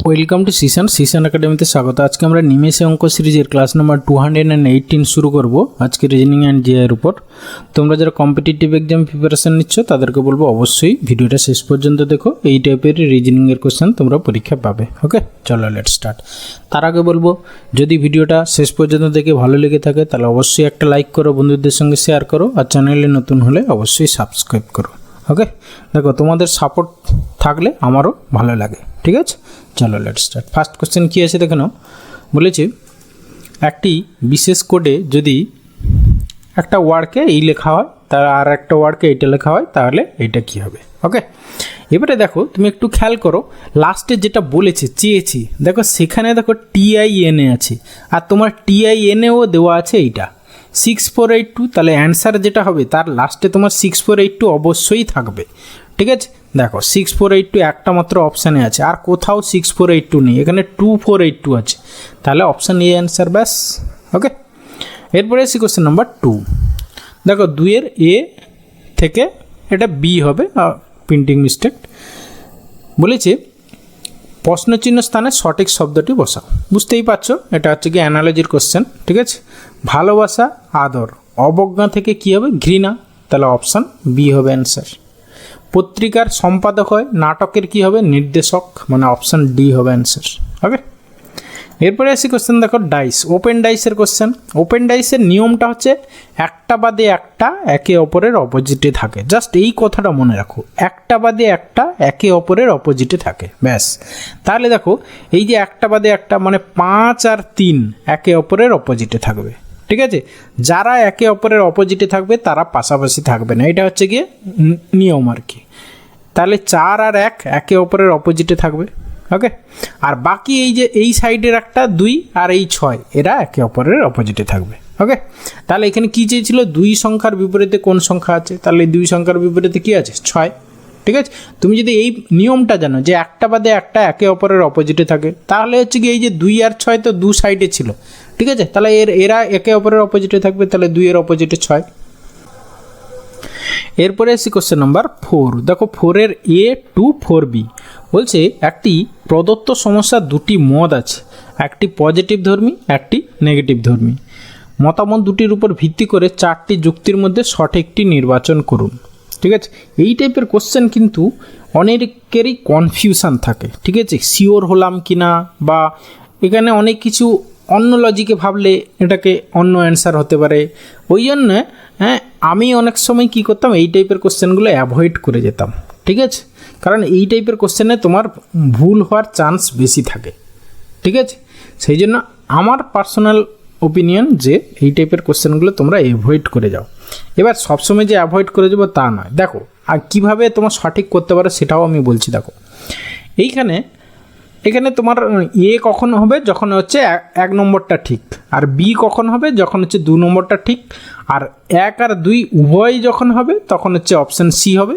Welcome to সিশন একাডেমিতে স্বাগত। আজকে আমরা নিমেষে অঙ্ক সিরিজের ক্লাস নাম্বার 218 শুরু করব আজকে রিজনিং অ্যান্ড জিআইয়ের উপর। তোমরা যারা কম্পিটিটিভ এক্সাম প্রিপারেশন নিচ্ছ তাদেরকে বলবো অবশ্যই ভিডিওটা শেষ পর্যন্ত দেখো, এই টাইপের রিজনিংয়ের কোশ্চেন তোমরা পরীক্ষা পাবে। ওকে, চলো লেট স্টার্ট। তার আগে বলবো, যদি ভিডিওটা শেষ পর্যন্ত দেখে ভালো লেগে থাকে তাহলে অবশ্যই একটা লাইক করো, বন্ধুদের সঙ্গে শেয়ার করো, আর চ্যানেলে নতুন হলে অবশ্যই সাবস্ক্রাইব করো। ওকে, দেখো তোমাদের সাপোর্ট থাকলে আমারও ভালো লাগে। ঠিক আছে, চলো লেট স্টার্ট। ফার্স্ট কোশ্চেন কী আছে দেখে নাও। বলেছে একটি বিশেষ কোডে যদি একটা ওয়ার্ডকে এই লেখা হয়, তার আর একটা ওয়ার্ডকে এইটা লেখা হয়, তাহলে এইটা কী হবে। ওকে, এবারে দেখো তুমি একটু খেয়াল করো, লাস্টে যেটা বলেছে চেয়েছি, দেখো সেখানে দেখো TINA আছে, আর তোমার TINAও দেওয়া আছে এইটা 6482। তাহলে অ্যান্সার যেটা হবে তার লাস্টে তোমার 6482 অবশ্যই থাকবে। ঠিক আছে, দেখো 6482 একটা মাত্র অপশানে আছে, আর কোথাও 6482 নেই, এখানে 2482 আছে, তাহলে অপশান এ অ্যান্সার, ব্যাস। ওকে, এরপরে আসি কোশ্চেন নাম্বার 2। দেখো 2-এর এ থেকে এটা বি হবে, প্রিন্টিং মিস্টেক। বলেছে প্রশ্নচিহ্ন স্থানে সঠিক শব্দটি বসাও। বুঝতেই পারছো এটা হচ্ছে কি অ্যানালজির কোশ্চেন। ঠিক আছে, ভালোবাসা আদর, অবজ্ঞা থেকে কী হবে ঘৃণা, তাহলে অপশান বি হবে অ্যান্সার। পত্রিকার সম্পাদক হয়, নাটকের কি হবে নির্দেশক, মানে অপশান ডি হবে অ্যান্সার। ওকে, এরপরে আসি কোশ্চেন দেখো ডাইস, ওপেন ডাইসের কোশ্চেন। ওপেন ডাইসের নিয়মটা হচ্ছে একটা বাদে একটা একে অপরের অপোজিটে থাকে। জাস্ট এই কথাটা মনে রাখো, একটা বাদে একটা একে অপরের অপোজিটে থাকে, ব্যাস। তাহলে দেখো এই যে একটা বাদে একটা মানে 5 আর 3 একে অপরের অপোজিটে থাকবে। ঠিক আছে, যারা একে অপরের অপোজিটে থাকবে তারা পাশাপাশি থাকবে না, এটা হচ্ছে গিয়ে নিয়ম আর কি। তাহলে 4 আর 1 একে অপরের অপোজিটে থাকবে। ওকে, আর বাকি এই যে এই সাইডের একটা 2 আর এই 6 এরা একে অপরের অপোজিটে থাকবে। ওকে, তাহলে এখানে কী চেয়েছিল, 2 সংখ্যার বিপরীতে কোন সংখ্যা আছে, তাহলে 2 সংখ্যার বিপরীতে কী আছে 6। ঠিক আছে, তুমি যদি এই নিয়মটা জানো যে একটা বাদে একটা একে অপরের অপোজিটে থাকে, তাহলে হচ্ছে কি এই যে 2 আর 6 তো 2 সাইডে ছিল। ঠিক আছে, তাহলে এরা একে অপরের অপোজিটে থাকবে, তাহলে 2-এর অপোজিটে 6। এরপরে আসি কোশ্চেন নাম্বার 4। দেখো 4-এর A to 4B বলছে একটি প্রদত্ত সমস্যার দুটি মত আছে, একটি পজিটিভ ধর্মী, একটি নেগেটিভ ধর্মী। মতামত দুটির উপর ভিত্তি করে 4টি যুক্তির মধ্যে সঠিকটি নির্বাচন করুন। ঠিক আছে, এই টাইপের কোশ্চেন কিন্তু অনেকেরই কনফিউশন থাকে। ঠিক আছে, শিওর হলাম কি না, বা এখানে অনেক কিছু অন্য লজিকে ভাবলে এটাকে অন্য অ্যান্সার হতে পারে। ওই জন্য আমি অনেক সময় কী করতাম, এই টাইপের কোশ্চেনগুলো অ্যাভয়েড করে যেতাম। ঠিক আছে, কারণ এই টাইপের কোশ্চেনে তোমার ভুল হওয়ার চান্স বেশি থাকে। ঠিক আছে, সেই জন্য আমার পার্সোনাল ওপিনিয়ন যে এই টাইপের কোশ্চেনগুলো তোমরা অ্যাভয়েড করে যাও। এবার সবসময় যে অ্যাভয়েড করে যাবো তা নয়, দেখো আর কীভাবে তোমার সঠিক করতে পারো সেটাও আমি বলছি। দেখো এখানে তোমার এ কখন হবে যখন হচ্ছে 1 নম্বরটা ঠিক, আর বি কখন হবে যখন হচ্ছে 2 নম্বরটা ঠিক, আর 1 আর 2 উভয়ই যখন হবে তখন হচ্ছে অপশান সি হবে,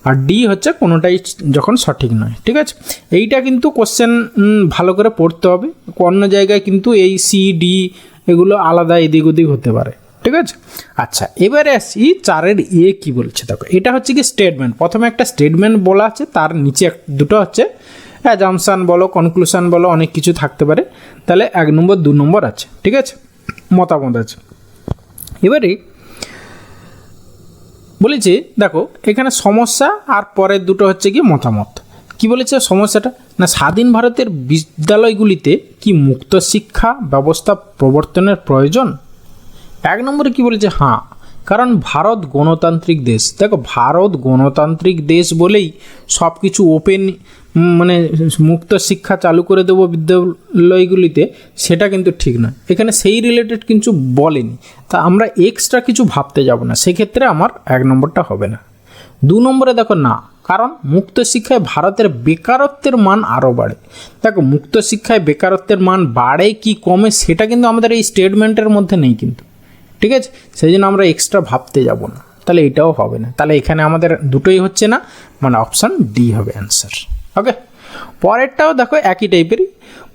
আর ডি হচ্ছে কোনোটাই যখন সঠিক নয়। ঠিক আছে, এইটা কিন্তু কোশ্চেন ভালো করে পড়তে হবে, অন্য জায়গায় কিন্তু এই সি ডি এগুলো আলাদা এদিক ওদিক হতে পারে। ঠিক আছে, আচ্ছা এবারে আসি 4-এর এ কী বলছে। দেখো এটা হচ্ছে কি স্টেটমেন্ট, প্রথমে একটা স্টেটমেন্ট বলা আছে, তার নিচে দুটো হচ্ছে অ্যাজাম্পশান বলো, কনক্লুশন বলো, অনেক কিছু থাকতে পারে। তাহলে 1 নম্বর 2 নম্বর আছে। ঠিক আছে, মতামত আছে। এবারে বলেছে দেখো এখানে সমস্যা আর পরের দুটো হচ্ছে কি মতামত। কি বলেছে সমস্যাটা, না স্বাধীন ভারতের বিদ্যালয়গুলিতে কি মুক্ত শিক্ষা ব্যবস্থা প্রবর্তনের প্রয়োজন। 1 নম্বরে কি বলেছে, হ্যাঁ, কারণ ভারত গণতান্ত্রিক দেশ। দেখো ভারত গণতান্ত্রিক দেশ বলেই সব কিছু ওপেন মানে মুক্ত শিক্ষা চালু করে দেবো বিদ্যালয়গুলিতে, সেটা কিন্তু ঠিক নয়। এখানে সেই রিলেটেড কিছু বলেনি, তা আমরা এক্সট্রা কিছু ভাবতে যাব না, সেক্ষেত্রে আমার 1 নম্বরটা হবে না। 2 নম্বরে দেখো না, কারণ মুক্ত শিক্ষায় ভারতের বেকারত্বের মান আরও বাড়ে। দেখো মুক্ত শিক্ষায় বেকারত্বের মান বাড়ে কি কমে সেটা কিন্তু আমাদের এই স্টেটমেন্টের মধ্যে নেই কিন্তু। ঠিক আছে, সেই জন্য আমরা এক্সট্রা ভাবতে যাব না, তাহলে এটাও হবে না। তাহলে এখানে আমাদের দুটোই হচ্ছে না, মানে অপশান ডি হবে অ্যান্সার। ওকে, পরেরটাও দেখো একই টাইপেরই,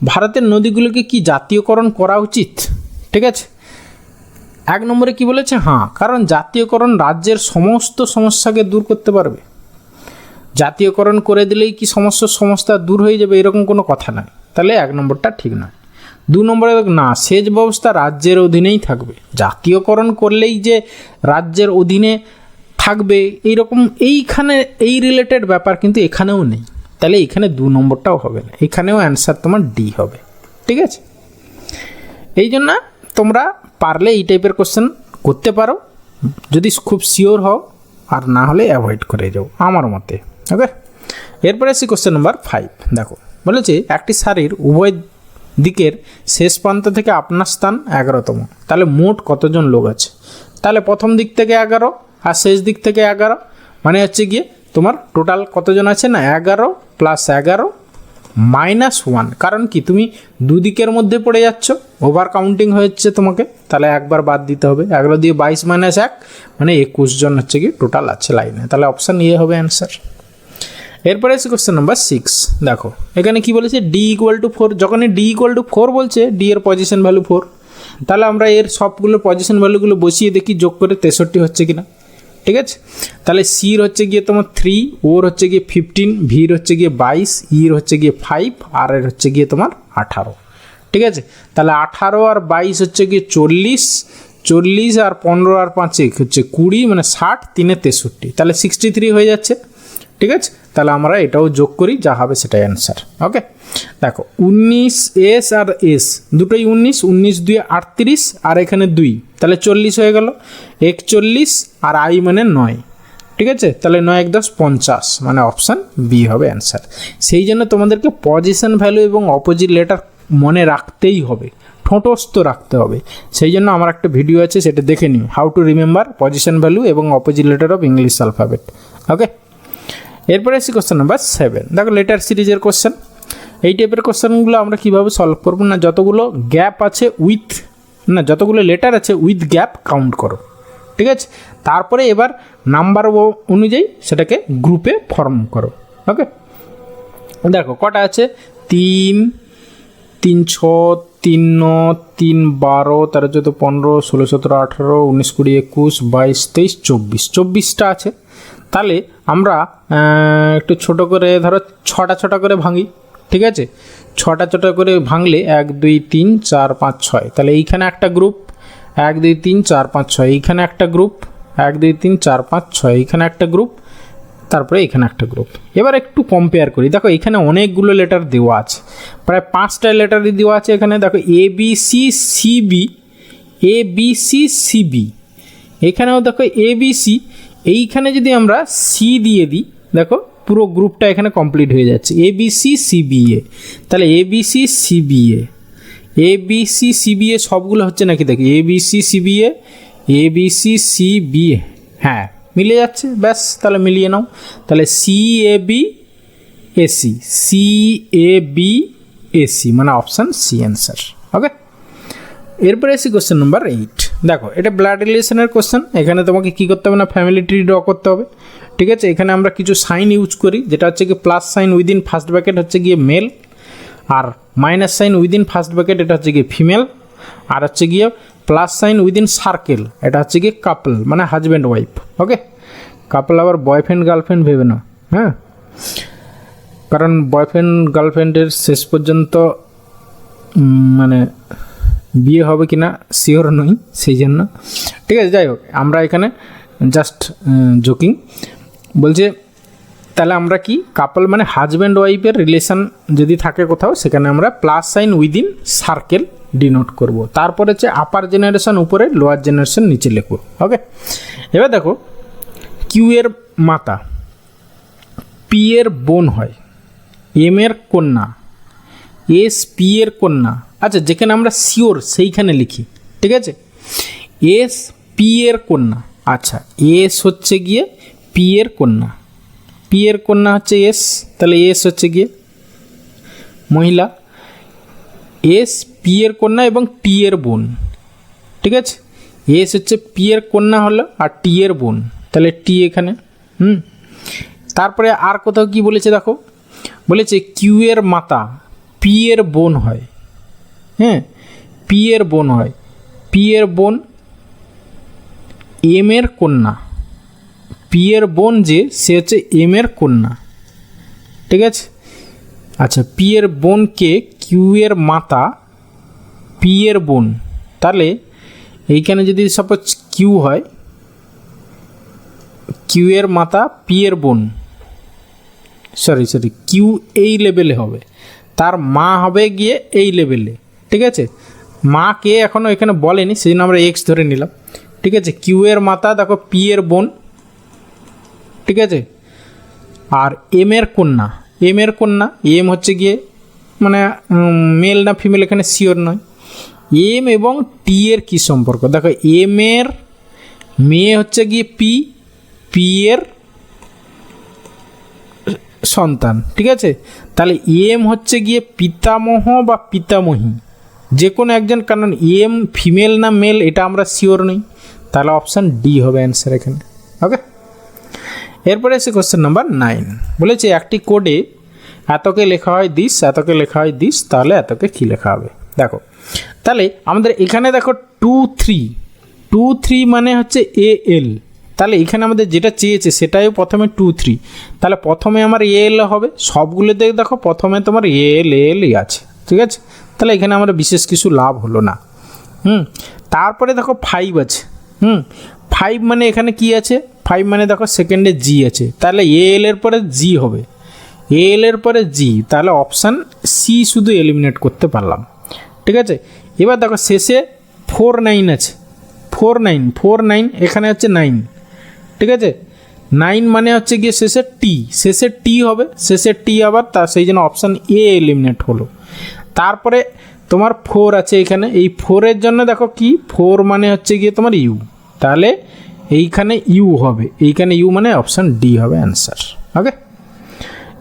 ভারতের নদীগুলোকে কি জাতীয়করণ করা উচিত। ঠিক আছে, 1 নম্বরে কি বলেছে, হ্যাঁ, কারণ জাতীয়করণ রাজ্যের সমস্ত সমস্যাকে দূর করতে পারবে। জাতীয়করণ করে দিলেই কি সমস্যা দূর হয়ে যাবে এরকম কোনো কথা নয়, তাহলে 1 নম্বরটা ঠিক নয়। 2 নম্বরে না, সেচ ব্যবস্থা রাজ্যের অধীনেই থাকবে। জাতীয়করণ করলেই যে রাজ্যের অধীনে থাকবে এইরকম এইখানে এই রিলেটেড ব্যাপার কিন্তু এখানেও নেই, তাহলে এখানে 2 নম্বরটাও হবে না, এখানেও অ্যান্সার তোমার ডি হবে। ঠিক আছে, এই জন্য তোমরা পারলে এই টাইপের কোশ্চেন করতে পারো যদি খুব শিওর হও, আর না হলে অ্যাভয়েড করে যাও আমার মতে। ওকে, এরপরে আসি কোশ্চেন নাম্বার 5। দেখো বলেছে একটি সারির উভয় দিকের শেষ প্রান্ত থেকে আপনার স্থান 11তম, তাহলে মোট কতজন লোক আছে? তাহলে প্রথম দিক থেকে 11 আর শেষ দিক থেকে 11, মানে হচ্ছে গিয়ে তোমার টোটাল কতজন আছে না 11 + 11 - 1। কারণ কি তুমি দুদিকের মধ্যে পড়ে যাচ্ছ, ওভার কাউন্টিং হচ্ছে তোমাকে, তাহলে একবার বাদ দিতে হবে। 11 দিয়ে 22 - 1 মানে 21 জন হচ্ছে কি টোটাল আছে লাইনে, তাহলে অপশান এ হবে অ্যান্সার। এরপরে আছে কোশ্চেন নাম্বার 6। দেখো এখানে কি বলেছে ডি = 4। যখনই ডি = 4 বলছে, ডি এর পজিশন ভ্যালু 4, তাহলে আমরা এর সবগুলো পজিশন ভ্যালুগুলো বসিয়ে দেখি যোগ করে 63 হচ্ছে কিনা। ঠিক আছে, তাহলে সির হচ্ছে গিয়ে তোমার 3, ওর হচ্ছে গিয়ে 15, ভির হচ্ছে গিয়ে 22, ইর হচ্ছে গিয়ে 5, আর এর হচ্ছে গিয়ে তোমার 18। ঠিক আছে, তাহলে 18 আর 22 হচ্ছে গিয়ে 40, 40 আর 15 আর 5 হচ্ছে 20, মানে 60, 3 এ 63, তাহলে 63 হয়ে যাচ্ছে। ঠিক আছে, তাহলে আমরা এটাও যোগ করি, যা হবে সেটাই অ্যান্সার। ওকে, দেখো 19 এস আর এস দুটোই 19, 19 2 38 আর এখানে 2, তাহলে 40 হয়ে গেল। 41 আর আই মানে 9। ঠিক আছে, তাহলে 9 × 10 = 50, মানে অপশান বি হবে অ্যান্সার। সেই জন্য তোমাদেরকে পজিশন ভ্যালু এবং অপোজিট লেটার মনে রাখতেই হবে, ঠোঁটস্থ রাখতে হবে। সেই জন্য আমার একটা ভিডিও আছে, সেটা দেখে নিও, how to remember position value এবং opposite letter of English alphabet. Okay, এরপরে আসি কোশ্চেন নাম্বার 7। দেখো লেটার সিরিজের কোশ্চেন। এই টাইপের কোশ্চেনগুলো আমরা কীভাবে সলভ করবো না, যতগুলো গ্যাপ আছে যতগুলো লেটার আছে উইথ গ্যাপ কাউন্ট করো। ঠিক আছে, তারপরে এবার নাম্বার অনুযায়ী সেটাকে গ্রুপে ফর্ম করো। ওকে, দেখো কটা আছে, 3, 3 6, 3 9, 3 12, 13 14 15 16 17 18 19 20 21 22 23 24, 24টা আছে। তাহলে আমরা একটু ছোট করে ধরো 6টা করে ভাঙি। ঠিক আছে, 6টা করে ভাঙলে 1 2 3 4 5 6, তাহলে এইখানে একটা গ্রুপ, 1 2 3 4 5 6, এইখানে একটা গ্রুপ, 1 2 3 4 5 6, এইখানে একটা গ্রুপ, তারপরে এখানে একটা গ্রুপ। এবার একটু কম্পেয়ার করি। দেখো এখানে অনেকগুলো লেটার দেওয়া আছে, প্রায় 5টা লেটারই দেওয়া আছে এখানে। দেখো ABC CB, এখানেও দেখো ABC, এইখানে যদি আমরা সি দিয়ে দিই, দেখো পুরো গ্রুপটা এখানে কমপ্লিট হয়ে যাচ্ছে, ABCCBA। তাহলে ABCCBA সবগুলো হচ্ছে নাকি, দেখি ABCCBA, হ্যাঁ মিলে যাচ্ছে, ব্যাস তাহলে মিলিয়ে নাও। তাহলে CABAC মানে অপশান সি অ্যান্সার। ওকে, এরপরে এসি কোশ্চেন নাম্বার 8। দেখো এটা ব্লাড রিলেশনের কোশ্চেন। এখানে তোমাকে কী করতে হবে না, ফ্যামিলি ট্রি ড্র করতে হবে। ঠিক আছে, এখানে আমরা কিছু সাইন ইউজ করি, যেটা হচ্ছে কি plus sign within first bracket হচ্ছে গিয়ে মেল, আর minus sign within first bracket এটা হচ্ছে গিয়ে ফিমেল, আর হচ্ছে গিয়ে প্লাস সাইন উইদিন সার্কেল এটা হচ্ছে গিয়ে কাপল, মানে হাজব্যান্ড ওয়াইফ। ওকে, কাপল আবার বয়ফ্রেন্ড গার্লফ্রেন্ড ভেবে না, হ্যাঁ, কারণ বয়ফ্রেন্ড গার্লফ্রেন্ডের শেষ পর্যন্ত মানে বিয়ে হবে কি না শিওর নই, সেই জন্য। ঠিক আছে, যাই হোক আমরা এখানে জাস্ট জোকিং বলছে। তাহলে আমরা কি কাপল মানে হাজব্যান্ড ওয়াইফের রিলেশন যদি থাকে কোথাও, সেখানে আমরা plus sign within circle denote করব। তারপরে হচ্ছে আপার জেনারেশন উপরে, লোয়ার জেনারেশন নিচে লিখব। ওকে, এবার দেখো কিউ এর মাতা, পি এর বোন হয়, এম এর কন্যা, এস পি এর কন্যা। আচ্ছা, যেখানে আমরা শিওর সেইখানে লিখি। ঠিক আছে, এস পি এর কন্যা। আচ্ছা, এস হচ্ছে গিয়ে পি এর কন্যা, পি এর কন্যা হচ্ছে এস, তাহলে এস হচ্ছে গিয়ে মহিলা, এস পি এর কন্যা এবং টি এর বোন। ঠিক আছে, এস হচ্ছে পি এর কন্যা হলো আর টি এর বোন, তাহলে টি এখানে। তারপরে আর কোথাও কি বলেছে দেখো, বলেছে কিউ এর মাতা পি এর বোন হয়। হ্যাঁ, পি এর বোন হয়, পি এর বোন এম এর কন্যা, পি এর বোন যে সে হচ্ছে এম এর কন্যা। ঠিক আছে। আচ্ছা, পি এর বোনকে কিউ এর মাতা পি এর বোন, তাহলে এইখানে যদি সাপোজ কিউ হয়, কিউ এর মাতা পি এর বোন, সরি কিউ এই লেভেলে হবে, তার মা হবে গিয়ে এই লেভেলে, ঠিক আছে। মা কে এখনও এখানে বলেনি, সেই জন্য আমরা এক্স ধরে নিলাম, ঠিক আছে। কিউ এর মাতা দেখো পি এর বোন, ঠিক আছে। আর এম এর কন্যা, এম হচ্ছে গিয়ে মানে মেল না ফিমেল এখানে শিওর নয়। এম এবং টি এর কী সম্পর্ক, দেখো এম এর মেয়ে হচ্ছে গিয়ে পি এর সন্তান, ঠিক আছে। তাহলে এম হচ্ছে গিয়ে পিতামহ বা পিতামহী, যে কোনো একজন, কারণ এম ফিমেল না মেল এটা আমরা শিওর নই, তাহলে অপশান ডি হবে অ্যান্সার এখানে। ওকে, এরপরে এসে কোশ্চেন নাম্বার 9 বলেছে একটি কোডে এতকে লেখা হয় দিস, এতকে লেখা হয় দিস, তাহলে এতকে কী লেখা হবে। দেখো তাহলে আমাদের এখানে দেখো 2 3 মানে হচ্ছে এ এল, তাহলে এখানে আমাদের যেটা চেয়েছে সেটাই প্রথমে 2 3, তাহলে প্রথমে আমার এ এল হবে, সবগুলোতে দেখো প্রথমে তোমার এ এলই আছে, ঠিক আছে। তাহলে এখানে আমরা বিশেষ কিছু লাভ হলো না। তারপরে দেখো 5 আছে, 5 মানে এখানে কি আছে, 5 মানে দেখো সেকেন্ডে জি আছে, তাহলে এ এল এর পরে জি হবে, এ এল এর পরে জি, তাহলে অপশান সি শুধু এলিমিনেট করতে পারলাম, ঠিক আছে। এবার দেখো শেষে 4 9 আছে, 4 9 এখানে হচ্ছে 9, ঠিক আছে। 9 মানে হচ্ছে গিয়ে শেষে টি হবে, শেষে টি আবার, তা সেই জন্য অপশান এ এলিমিনেট হলো। তারপরে তোমার 4 আছে এখানে, এই 4-এর জন্য দেখো কি 4 মানে হচ্ছে গিয়ে তোমার ইউ, তাহলে এইখানে ইউ হবে, এইখানে ইউ মানে অপশান ডি হবে অ্যান্সার। ওকে,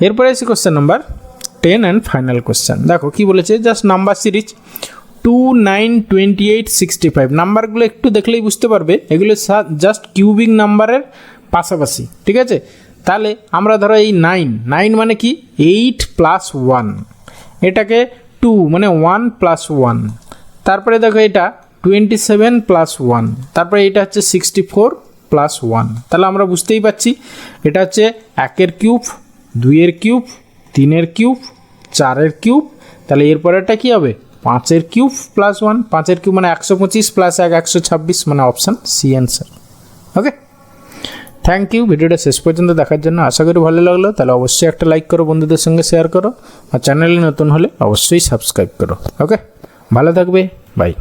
এরপরে এসে question number 10 and final question. দেখো কি বলেছে, জাস্ট নাম্বার সিরিজ 2 9 28 65, নাম্বারগুলো একটু দেখলেই বুঝতে পারবে এগুলো জাস্ট কিউবিক নাম্বারের পাশাপাশি, ঠিক আছে। তাহলে আমরা ধরো এই 9 মানে কি 8 + 1, এটাকে 2 মানে 1 + 1, তারপরে দেখো এটা 27 + 1, তারপরে এটা হচ্ছে 64 + 1, তাহলে আমরা বুঝতেই পারছি এটা হচ্ছে 1-এর কিউব, 2-এর কিউব, 3-এর কিউব, 4-এর কিউব, তাহলে এরপরেটা কী হবে 5-এর কিউব + 1, 5-এর কিউব মানে 125 + 1 126, মানে option C answer. Okay, thank you ভিডিওটা শেষ পর্যন্ত দেখার জন্য, আশা করি ভালো লাগলো। তাহলে অবশ্যই একটা লাইক করো, বন্ধুদের সঙ্গে শেয়ার করো, আর চ্যানেলে নতুন হলে অবশ্যই সাবস্ক্রাইব করো। ওকে, ভালো থাকবে, বাই।